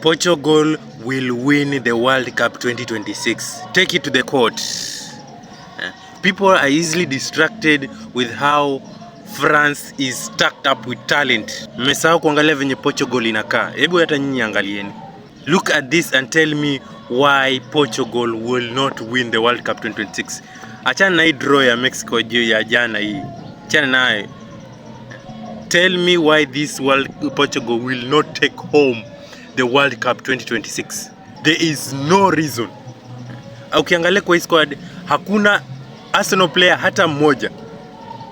Portugal will win the World Cup 2026. Take it to the court. People are easily distracted with how France is stacked up with talent. Mmesahau kuangalia venye Portugal inakaa. Hebu hata nyinyi angalieni. Look at this and tell me why Portugal will not win the World Cup 2026. Achana na hii draw ya Mexico ya jana hii. Achana nayo. Tell me why this Portugal will not take home the World Cup 2026. There is no reason. Ukiangalia kwa hii squad hakuna Arsenal player hata mmoja,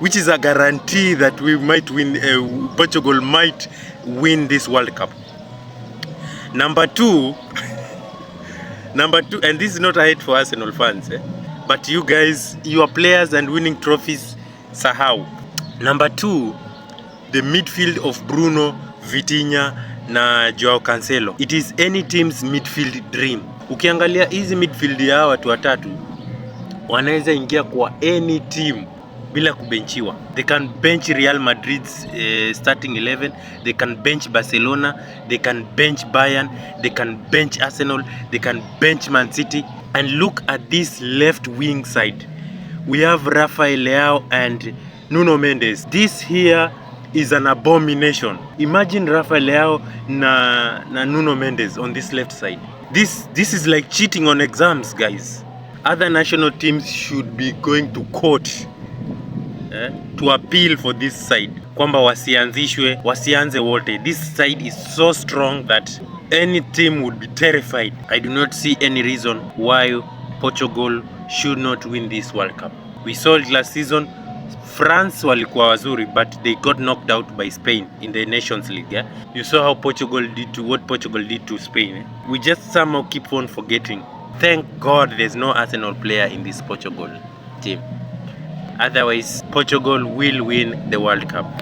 which is a guarantee that we might win, Portugal might win this World Cup. Number two, and this is not a hate for Arsenal fans, but you guys, your players and winning trophies, sahau. Number two, the midfield of Bruno, Vitinha na Joao Cancelo. It is any team's midfield dream. Ukiangalia hizi midfield ya watu watatu wanaweza ingia kwa any team bila kubenchiwa. They can bench Real Madrid's starting 11, they can bench Barcelona, they can bench Bayern, they can bench Arsenal, they can bench Man City. And look at this left wing side. We have Rafael Leao and Nuno Mendes. This here is an abomination. Imagine Rafael Leao na Nuno Mendes on this left side. This is like cheating on exams, guys. Other national teams should be going to court to appeal for this side, kwamba wasianze wote. This side is so strong that any team would be terrified. I do not see any reason why Portugal should not win this World Cup. We saw it last season. France walikuwa wazuri, but they got knocked out by Spain in the Nations League. You saw how what Portugal did to Spain. We just somehow keep on forgetting. Thank God there's no Arsenal player in this Portugal team. Otherwise, Portugal will win the World Cup.